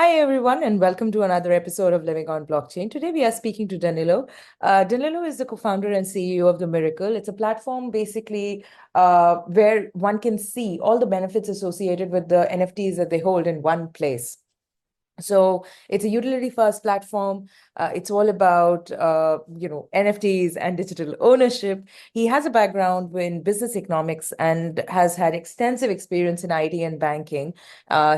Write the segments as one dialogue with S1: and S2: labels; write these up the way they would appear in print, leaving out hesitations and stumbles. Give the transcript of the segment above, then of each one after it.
S1: Hi, everyone, and welcome to another episode of Living on Blockchain. Today, we are speaking to Danilo. Danilo is the co-founder and CEO of The Miracle. It's a platform basically where one can see all the benefits associated with the NFTs that they hold in one place. So it's a utility first platform. It's all about NFTs and digital ownership. He has a background in business economics and has had extensive experience in IT and banking.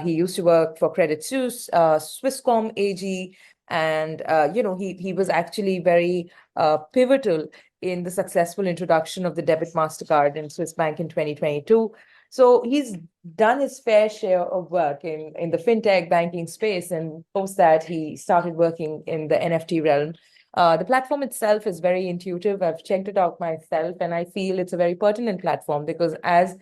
S1: He used to work for Credit Suisse, Swisscom AG, and he was actually very pivotal in the successful introduction of the debit Mastercard in Swiss Bank in 2022. So he's done his fair share of work in the fintech banking space, and post that he started working in the NFT realm. The platform itself is very intuitive. I've checked it out myself, and I feel it's a very pertinent platform because as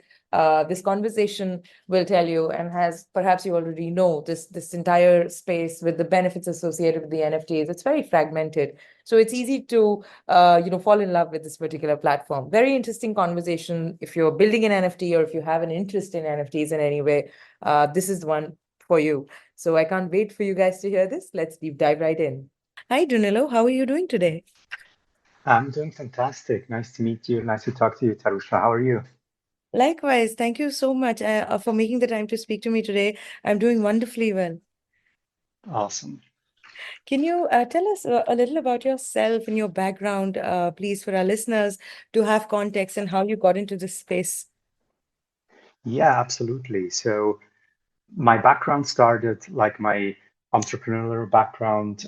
S1: this conversation will tell you, and as perhaps you already know, this entire space with the benefits associated with the NFTs, it's very fragmented. So it's easy to fall in love with this particular platform. Very interesting conversation. If you're building an NFT or if you have an interest in NFTs in any way, this is the one for you. So I can't wait for you guys to hear this. Let's deep dive right in. Hi, Danilo. How are you doing today?
S2: I'm doing fantastic. Nice to meet you. Nice to talk to you, Tarusha. How are you?
S1: Likewise, thank you so much for making the time to speak to me today. I'm doing wonderfully well.
S2: Awesome.
S1: Can you tell us a little about yourself and your background, please, for our listeners to have context and how you got into this space?
S2: Yeah, absolutely. So my background started like my entrepreneurial background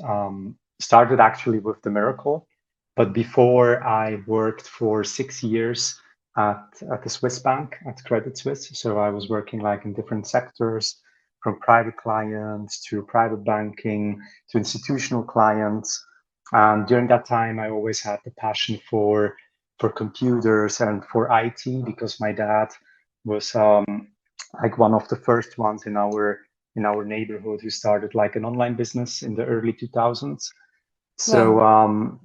S2: started actually with the Miracle. But before I worked for 6 years at the Swiss bank, at Credit Suisse. So I was working like in different sectors, from private clients to private banking to institutional clients. And during that time, I always had the passion for computers and for IT because my dad was like one of the first ones in our neighborhood who started like an online business in the early 2000s. So
S1: Wow.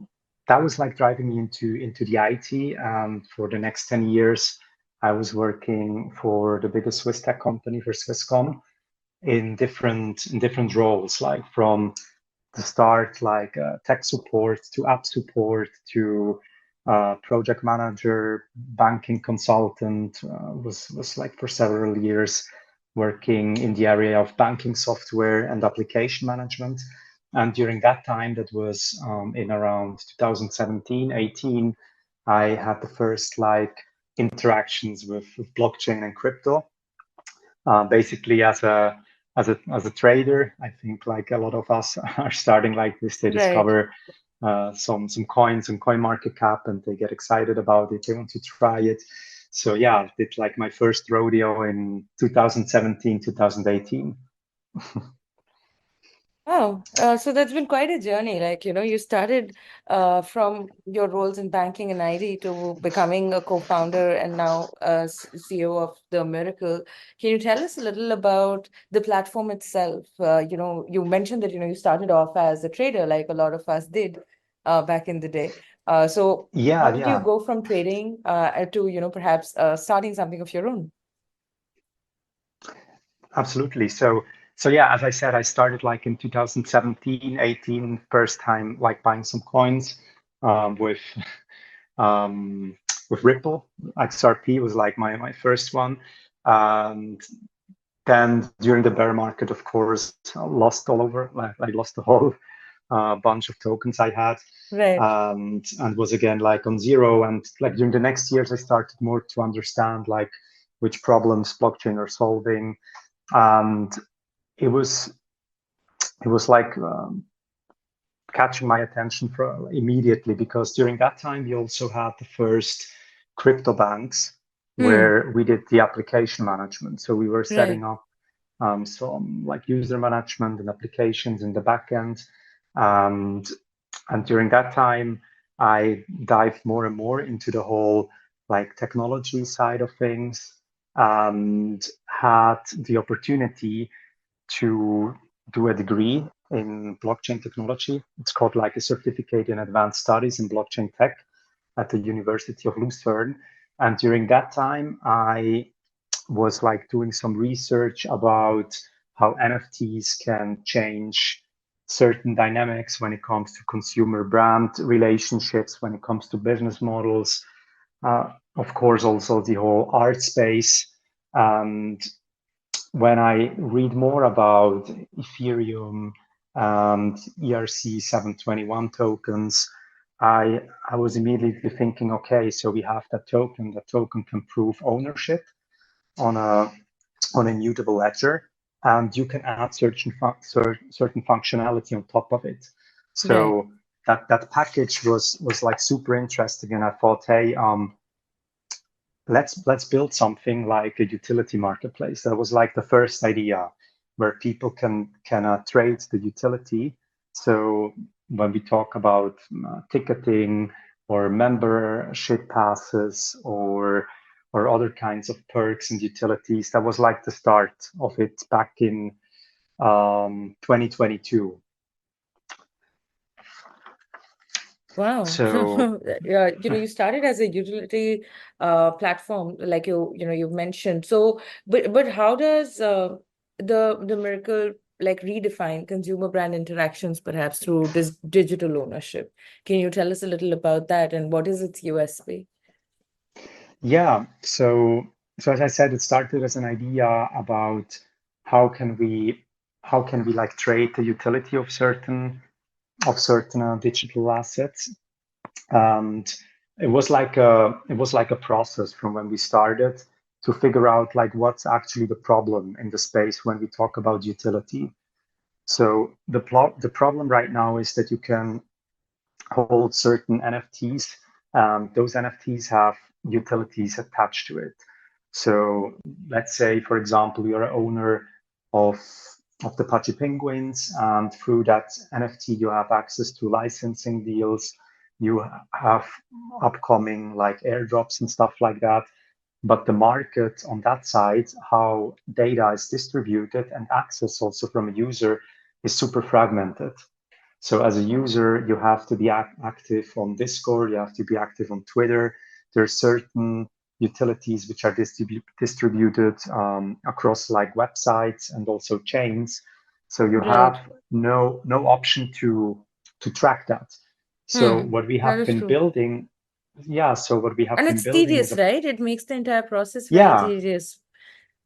S2: that was like driving me into the IT. And for the next 10 years, I was working for the biggest Swiss tech company, for Swisscom, in different roles, like from the start, like tech support to app support to project manager, banking consultant. Was like for several years working in the area of banking software and application management. And during that time, that was in around 2017, 18, I had the first like interactions with blockchain and crypto. Basically, as a trader, I think like a lot of us are starting like this. They
S1: Right.
S2: discover some coins and coin market cap, and they get excited about it. They want to try it. So yeah, I did like my first rodeo in 2017, 2018.
S1: Oh, so that's been quite a journey. Like, you started from your roles in banking and IT to becoming a co-founder and now CEO of The Miracle. Can you tell us a little about the platform itself? You mentioned that, you started off as a trader, like a lot of us did back in the day. So how
S2: Yeah,
S1: did you
S2: yeah,
S1: go from trading to, perhaps starting something of your own?
S2: absolutely. So yeah, as I said, I started like in 2017, 18, first time like buying some coins with um, with Ripple. XRP was like my first one. And then during the bear market, of course, I lost all over. Like I lost the whole bunch of tokens I had,
S1: Right.
S2: and was again like on zero. And like during the next years, I started more to understand like which problems blockchain are solving, and it was it was like catching my attention for immediately because during that time we also had the first crypto banks
S1: Hmm.
S2: where we did the application management. So we were
S1: Right.
S2: setting up some like user management and applications in the backend, and during that time I dived more and more into the whole like technology side of things and had the opportunity to do a degree in blockchain technology. It's called like a certificate in advanced studies in blockchain tech at the University of Lucerne. And during that time, I was like doing some research about how NFTs can change certain dynamics when it comes to consumer brand relationships, when it comes to business models, of course, also the whole art space. And when I read more about Ethereum and ERC-721 tokens, I was immediately thinking, okay, so we have that token. The token can prove ownership on a mutable ledger, and you can add certain functionality on top of it. So that package was like super interesting, and I thought, hey, let's build something like a utility marketplace. That was like the first idea where people can trade the utility. So when we talk about ticketing or membership passes or other kinds of perks and utilities, that was like the start of it back in 2022.
S1: Wow.
S2: So
S1: Yeah, you started as a utility platform, like you've mentioned. So, but how does the Miracle like redefine consumer brand interactions, perhaps through this digital ownership? Can you tell us a little about that and what is its USP?
S2: yeah, so as I said, it started as an idea about how can we like trade the utility of certain digital assets. And it was like a process from when we started to figure out like what's actually the problem in the space when we talk about utility. So the problem right now is that you can hold certain NFTs. Those NFTs have utilities attached to it. So let's say, for example, you're an owner of the Pachi Penguins, and through that NFT, you have access to licensing deals. You have upcoming like airdrops and stuff like that. But the market on that side, how data is distributed and access also from a user is super fragmented. So as a user, you have to be active on Discord, you have to be active on Twitter. There are certain utilities which are distributed across like websites and also chains. So you
S1: Right.
S2: have no option to track that. So what we
S1: That
S2: have
S1: is
S2: been
S1: true.
S2: building, yeah. So what we have
S1: And
S2: been
S1: it's
S2: building is
S1: tedious,
S2: a
S1: right? It makes the entire process very
S2: yeah.
S1: tedious.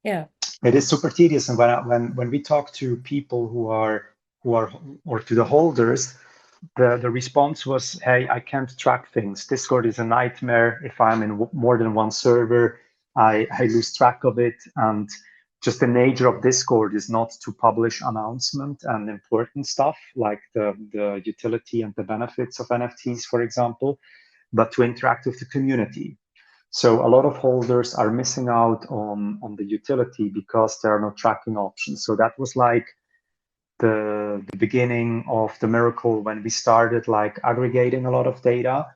S1: Yeah.
S2: It is super tedious, and when we talk to people who are or to the holders, the response was, "Hey, I can't track things. Discord is a nightmare. If I'm in more than one server, I lose track of it." And just the nature of Discord is not to publish announcement and important stuff like the utility and the benefits of NFTs, for example, but to interact with the community. So a lot of holders are missing out on the utility because there are no tracking options. So that was like the beginning of the miracle when we started like aggregating a lot of data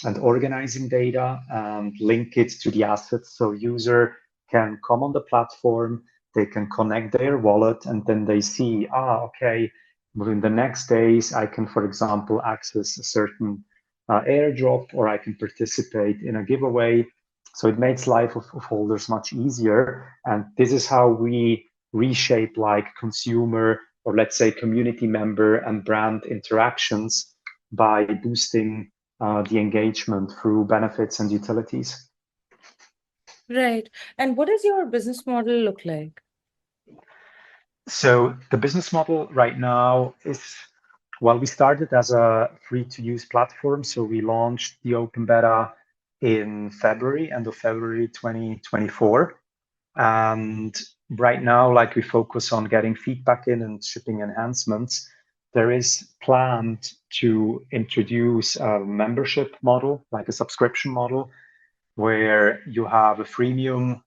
S2: and organizing data and link it to the assets. So user can come on the platform, they can connect their wallet, and then they see, okay, within the next days, I can, for example, access a certain airdrop, or I can participate in a giveaway. So it makes life of holders much easier. And this is how we reshape like consumer or let's say community member and brand interactions by boosting the engagement through benefits and utilities.
S1: Right. And what does your business model look like?
S2: So the business model right now is, well, we started as a free to use platform. So we launched the open beta in February, end of February 2024. And right now, like we focus on getting feedback in and shipping enhancements. There is planned to introduce a membership model, like a subscription model, where you have a freemium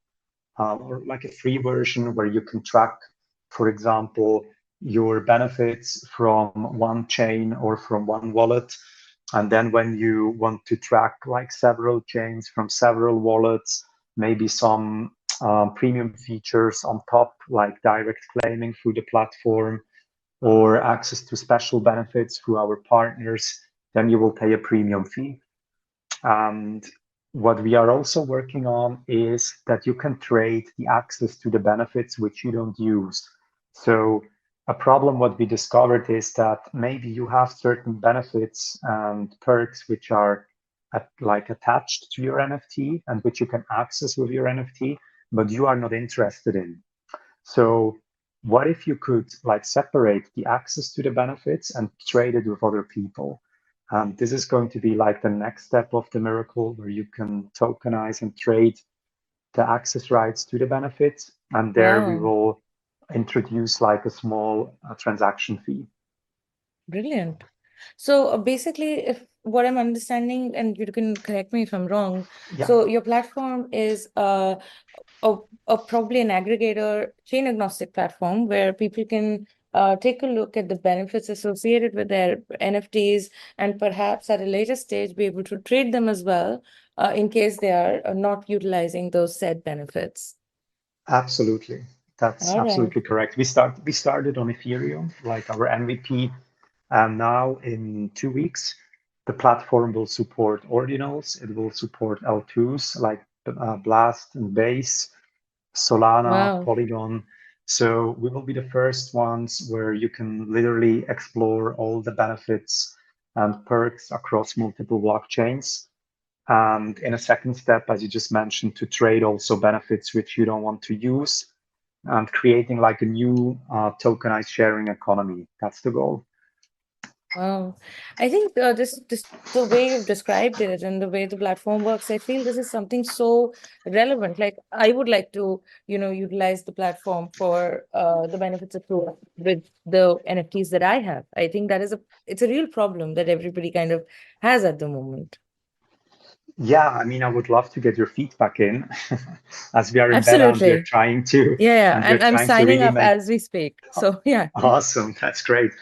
S2: or like a free version where you can track, for example, your benefits from one chain or from one wallet. And then when you want to track like several chains from several wallets, maybe some premium features on top, like direct claiming through the platform or access to special benefits through our partners, then you will pay a premium fee. And what we are also working on is that you can trade the access to the benefits which you don't use. So a problem what we discovered is that maybe you have certain benefits and perks which are like attached to your NFT and which you can access with your NFT, but you are not interested in. So what if you could like separate the access to the benefits and trade it with other people? This is going to be like the next step of the miracle where you can tokenize and trade the access rights to the benefits. And there we
S1: Wow,
S2: will introduce like a small transaction fee.
S1: brilliant. So basically, if what I'm understanding, and you can correct me if I'm wrong,
S2: Yeah,
S1: so your platform is a, probably an aggregator, chain agnostic platform where people can take a look at the benefits associated with their NFTs and perhaps at a later stage be able to trade them as well in case they are not utilizing those said benefits.
S2: absolutely. That's
S1: All right.
S2: absolutely correct. We started on Ethereum, like our MVP, and now in 2 weeks, the platform will support ordinals. It will support L2s like Blast and Base, Solana,
S1: Wow.
S2: Polygon. So we will be the first ones where you can literally explore all the benefits and perks across multiple blockchains. And in a second step, as you just mentioned, to trade also benefits which you don't want to use and creating like a new tokenized sharing economy. That's the goal.
S1: Wow. I think this the way you've described it and the way the platform works, I feel this is something so relevant. Like I would like to, utilize the platform for the benefits accrued with the NFTs that I have. I think that is it's a real problem that everybody kind of has at the moment.
S2: Yeah, I mean, I would love to get your feedback in as we are in beta and
S1: Absolutely. Yeah,
S2: and we're
S1: I'm
S2: trying to
S1: signing
S2: really
S1: up
S2: make
S1: as we speak. So yeah.
S2: awesome. That's great.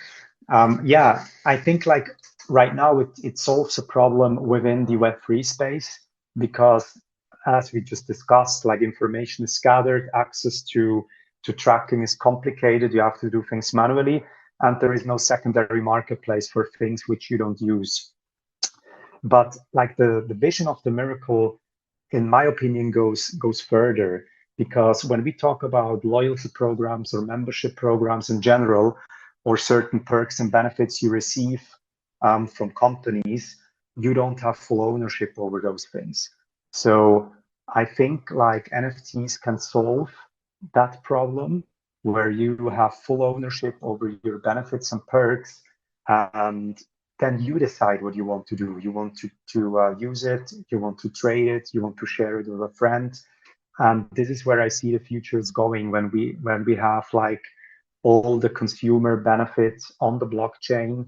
S2: Yeah, I think like right now it solves a problem within the Web3 space because as we just discussed, like information is scattered, access to tracking is complicated. You have to do things manually, and there is no secondary marketplace for things which you don't use. But like the vision of the miracle, in my opinion, goes further because when we talk about loyalty programs or membership programs in general, or certain perks and benefits you receive from companies, you don't have full ownership over those things. So I think like NFTs can solve that problem where you have full ownership over your benefits and perks, and then you decide what you want to do. You want to use it, you want to trade it, you want to share it with a friend. And this is where I see the future is going when we have like all the consumer benefits on the blockchain,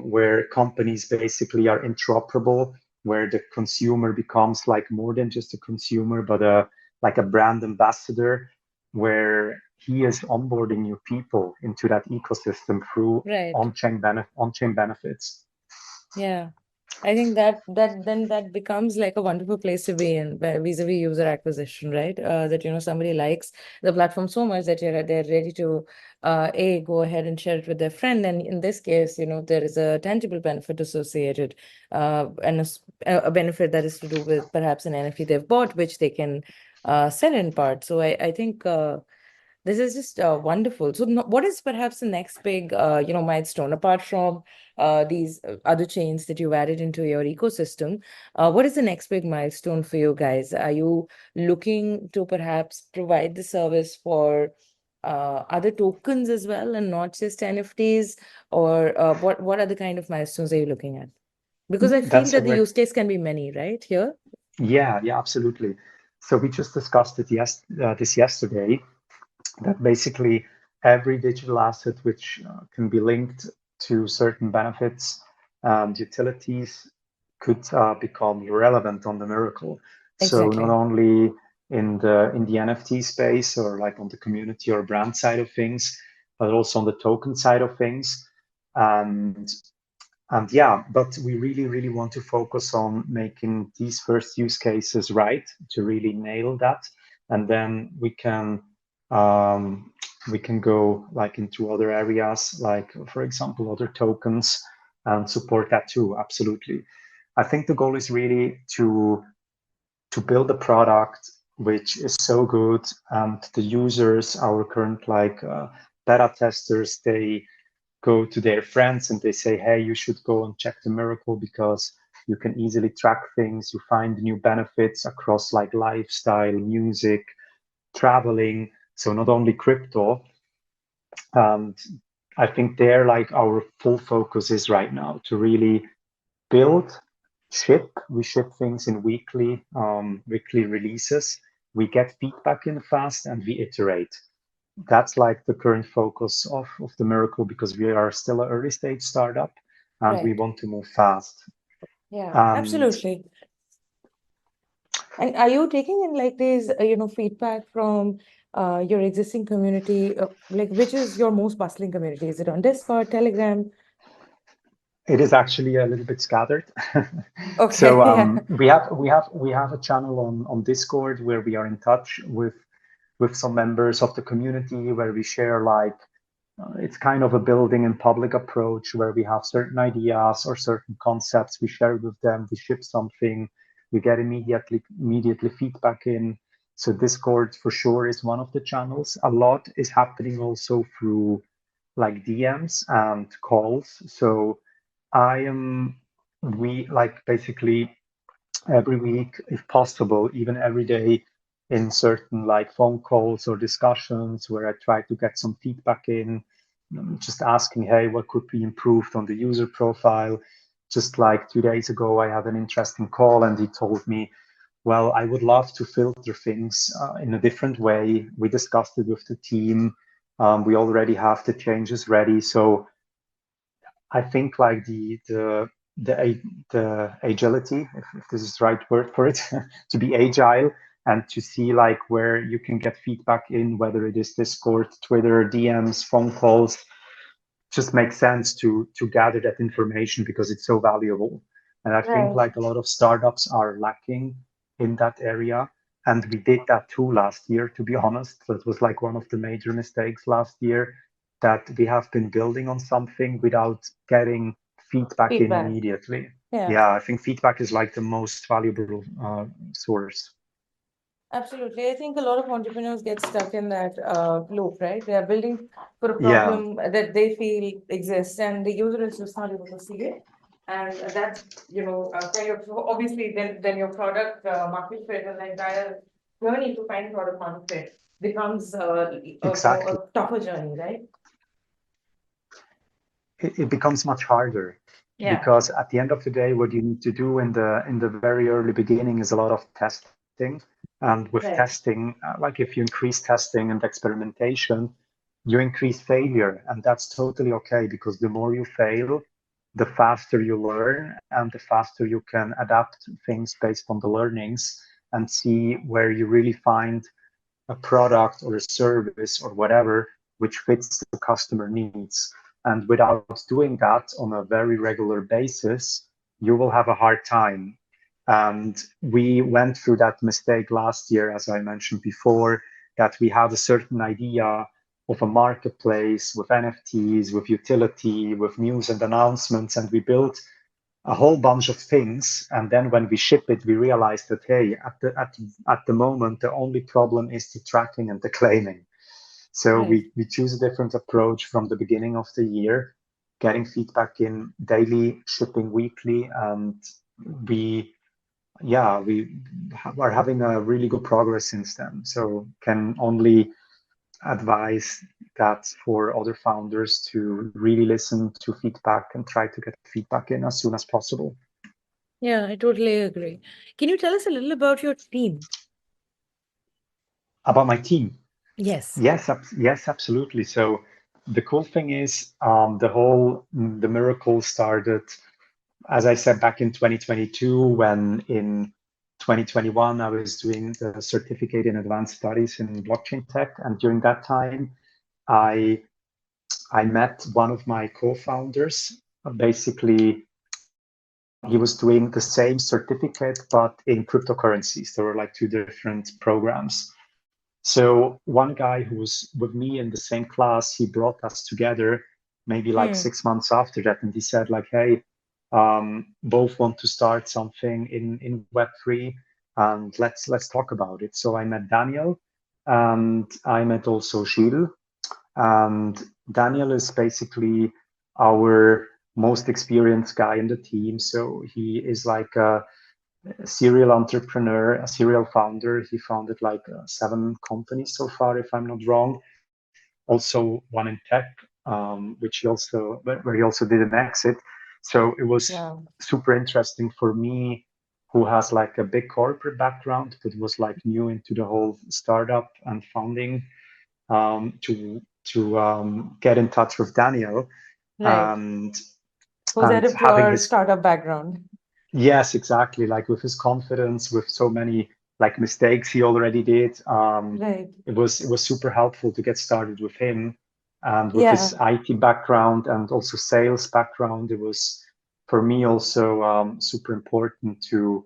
S2: where companies basically are interoperable, where the consumer becomes like more than just a consumer, but like a brand ambassador, where he is onboarding new people into that ecosystem through
S1: Right.
S2: on-chain benefits.
S1: Yeah. I think that then that becomes like a wonderful place to be in vis-a-vis user acquisition, right? That somebody likes the platform so much that they're ready to go ahead and share it with their friend. And in this case, there is a tangible benefit associated, and a benefit that is to do with perhaps an NFT they've bought, which they can sell in part. So I think this is just wonderful. So, what is perhaps the next big, milestone apart from these other chains that you've added into your ecosystem? What is the next big milestone for you guys? Are you looking to perhaps provide the service for other tokens as well, and not just NFTs? Or what other kind of milestones are you looking at? Because I feel
S2: That's a
S1: that the
S2: very
S1: use case can be many, right? Here.
S2: yeah, absolutely. So we just discussed it this yesterday, that basically every digital asset which can be linked to certain benefits and utilities could become relevant on the miracle. So not
S1: Exactly.
S2: only in the NFT space or like on the community or brand side of things, but also on the token side of things. And and yeah, but we really, really want to focus on making these first use cases right to really nail that, and then we can go like into other areas, like for example, other tokens, and support that too. Absolutely, I think the goal is really to build a product which is so good. And the users, our current beta testers, they go to their friends and they say, hey, you should go and check the Miracle because you can easily track things. You find new benefits across like lifestyle, music, traveling. So not only crypto. And I think there, like our full focus is right now to really build, ship. We ship things in weekly releases. We get feedback in fast and we iterate. That's like the current focus of the Miracle because we are still an early stage startup and we
S1: Right.
S2: want to move fast.
S1: Yeah,
S2: And
S1: absolutely. And are you taking in like these, feedback from your existing community? Like, which is your most bustling community? Is it on Discord, Telegram?
S2: it is actually a little bit scattered.
S1: Okay,
S2: So
S1: yeah.
S2: we have a channel on Discord where we are in touch with some members of the community where we share like it's kind of a building and public approach where we have certain ideas or certain concepts. We share with them. We ship something. We get immediately feedback in. So Discord for sure is one of the channels. A lot is happening also through like DMs and calls. So I am we like basically every week, if possible, even every day in certain like phone calls or discussions where I try to get some feedback in, just asking, hey, what could be improved on the user profile? Just like 2 days ago, I had an interesting call and he told me, well, I would love to filter things in a different way. We discussed it with the team. We already have the changes ready. So I think like the agility, if this is the right word for it, to be agile and to see like where you can get feedback in, whether it is Discord, Twitter, DMs, phone calls, just makes sense to gather that information because it's so valuable. And I think
S1: Right.
S2: like a lot of startups are lacking in that area. And we did that too last year, to be honest. That was like one of the major mistakes last year that we have been building on something without getting feedback in
S1: Feedback.
S2: immediately.
S1: Yeah.
S2: Yeah, I think feedback is like the most valuable source.
S1: Absolutely. I think a lot of entrepreneurs get stuck in that loop, right? They are building for a
S2: Yeah,
S1: problem that they feel exists, and the user is just not able to see it. And that, kind of obviously then your product market fit and the entire journey to find product market fit becomes
S2: exactly.
S1: a tougher journey, right?
S2: It becomes much harder
S1: Yeah.
S2: because at the end of the day, what you need to do in the very early beginning is a lot of testing. And with
S1: Right.
S2: testing, like if you increase testing and experimentation, you increase failure, and that's totally okay because the more you fail, the faster you learn and the faster you can adapt things based on the learnings and see where you really find a product or a service or whatever which fits the customer needs. And without doing that on a very regular basis, you will have a hard time. And we went through that mistake last year, as I mentioned before, that we had a certain idea of a marketplace with NFTs, with utility, with news and announcements, and we built a whole bunch of things. And then when we ship it, we realize that, hey, at the moment, the only problem is the tracking and the claiming. So
S1: Right.
S2: we choose a different approach from the beginning of the year, getting feedback in daily, shipping weekly, and we we are having a really good progress since then. So can only advise that for other founders to really listen to feedback and try to get feedback in as soon as possible.
S1: Yeah, I totally agree. Can you tell us a little about your team?
S2: About my team,
S1: Yes.
S2: yes, absolutely. So the cool thing is the miracle started, as I said, back in 2022, when in 2021 I was doing the certificate in advanced studies in blockchain tech, and during that time I I met one of my co-founders. Basically, he was doing the same certificate, but in cryptocurrencies. There were like two different programs. So one guy who was with me in the same class, he brought us together maybe like
S1: Hmm.
S2: 6 months after that, and he said like, "Hey, both want to start something in Web3. and let's talk about it. So I met Daniel, and I met also Gilles, and Daniel is basically our most experienced guy in the team. So he is like a serial entrepreneur, a serial founder. He founded like 7 companies so far, if I'm not wrong. Also one in tech, which he also where he also did an exit. So it was
S1: Wow.
S2: super interesting for me, who has like a big corporate background, but was like new into the whole startup and founding, to get in touch with Daniel
S1: Right.
S2: and
S1: Who's at a
S2: having
S1: pure
S2: his.
S1: startup background.
S2: Yes, exactly. Like with his confidence, with so many like mistakes he already did,
S1: Right.
S2: it was super helpful to get started with him, and with his
S1: Yeah.
S2: IT background and also sales background, it was for me also super important to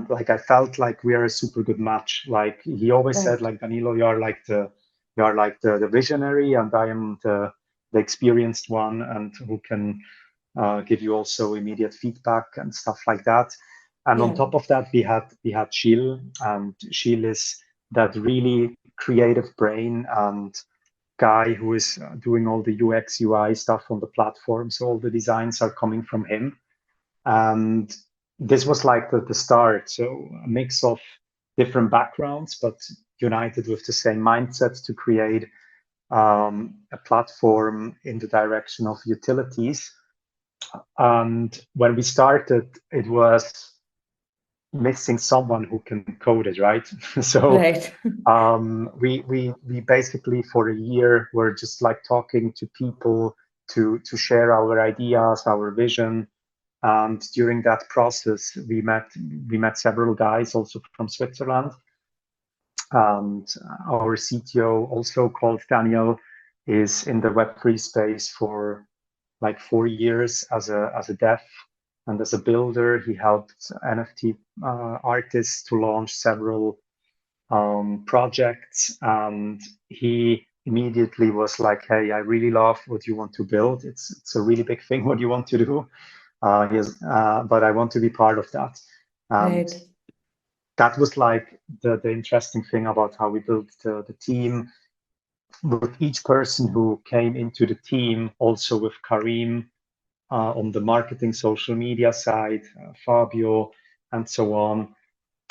S2: like I felt like we are a super good match. Like he always said,
S1: Right.
S2: like Danilo, you are like the visionary, and I am the experienced one, and who can give you also immediate feedback and stuff like that. And on
S1: Yeah.
S2: top of that, we had Gilles, and Gilles is that really creative brain and guy who is doing all the UX UI stuff on the platform. So all the designs are coming from him. And this was like the start. So a mix of different backgrounds, but united with the same mindset to create a platform in the direction of utilities. And when we started, it was missing someone who can code it, right? So
S1: Right.
S2: we basically for a year were just like talking to people to share our ideas, our vision. And during that process, we met several guys also from Switzerland. And our CTO, also called Daniel, is in the Web3 space for like 4 years as a dev and as a builder. He helped NFT artists to launch several projects, and he immediately was like, "Hey, I really love what you want to build. It's a really big thing what you want to do. But I want to be part of that." And
S1: Right.
S2: that was like the interesting thing about how we built the team, with each person who came into the team, also with Karim on the marketing social media side, Fabio, and so on.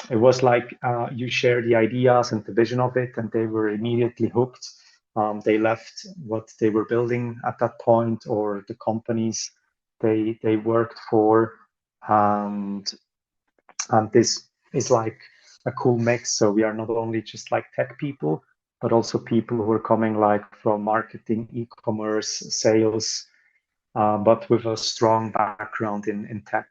S2: It was like you share the ideas and the vision of it, and they were immediately hooked. They left what they were building at that point, or the companies they worked for, and this is like a cool mix. So we are not only just like tech people, but also people who are coming like from marketing, e-commerce, sales, but with a strong background in tech.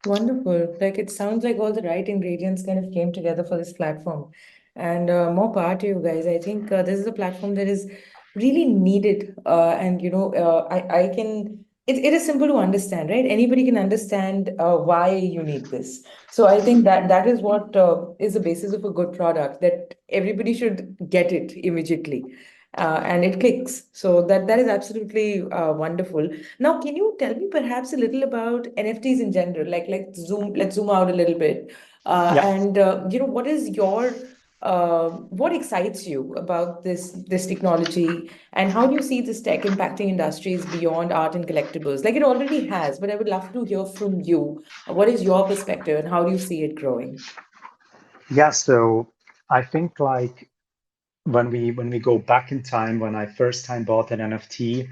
S1: Wonderful. Like it sounds like all the right ingredients kind of came together for this platform. And more power to you guys. I think this is a platform that is really needed. And I can. It is simple to understand, right? Anybody can understand why you need this. So I think that is what is the basis of a good product. That everybody should get it immediately, and it clicks. So that is absolutely wonderful. Now, can you tell me perhaps a little about NFTs in general? Like, let's zoom out a little bit.
S2: Yeah.
S1: And what is what excites you about this technology, and how do you see this tech impacting industries beyond art and collectibles? Like it already has, but I would love to hear from you. What is your perspective, and how do you see it growing?
S2: Yeah. So I think like when we go back in time, when I first time bought an NFT,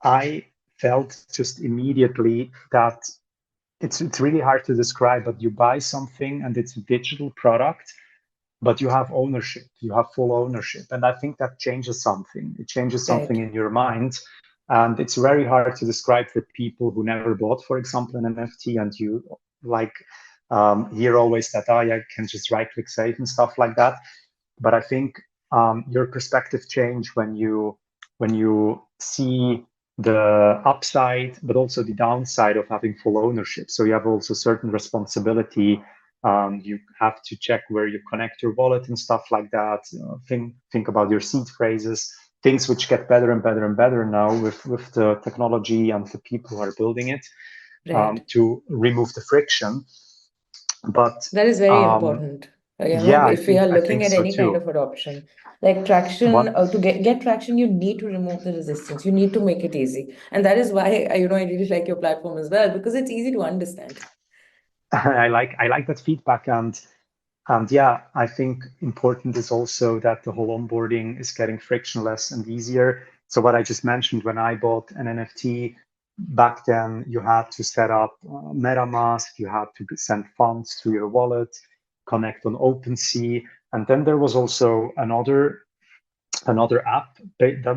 S2: I felt just immediately that it's really hard to describe, but you buy something and it's a digital product, but you have ownership, you have full ownership. And I think that changes something. It changes something
S1: Right,
S2: in your mind. And it's very hard to describe for people who never bought, for example, an NFT, and you like hear always that, oh, yeah, I can just right click save and stuff like that. But I think your perspective change when you see the upside, but also the downside of having full ownership. So you have also certain responsibility. You have to check where you connect your wallet and stuff like that. Think about your seed phrases, things which get better and better and better now with the technology and the people who are building it,
S1: right,
S2: to remove the friction. But
S1: That is very important.
S2: yeah, I
S1: If we
S2: think
S1: are
S2: I
S1: looking
S2: think
S1: at
S2: so
S1: any kind
S2: too.
S1: of adoption, like traction,
S2: One
S1: to get traction, you need to remove the resistance. You need to make it easy, and that is why I really like your platform as well because it's easy to understand.
S2: I like that feedback, and yeah, I think important is also that the whole onboarding is getting frictionless and easier. So what I just mentioned, when I bought an NFT back then, you had to set up MetaMask, you had to send funds to your wallet, connect on OpenSea, and then there was also another app that was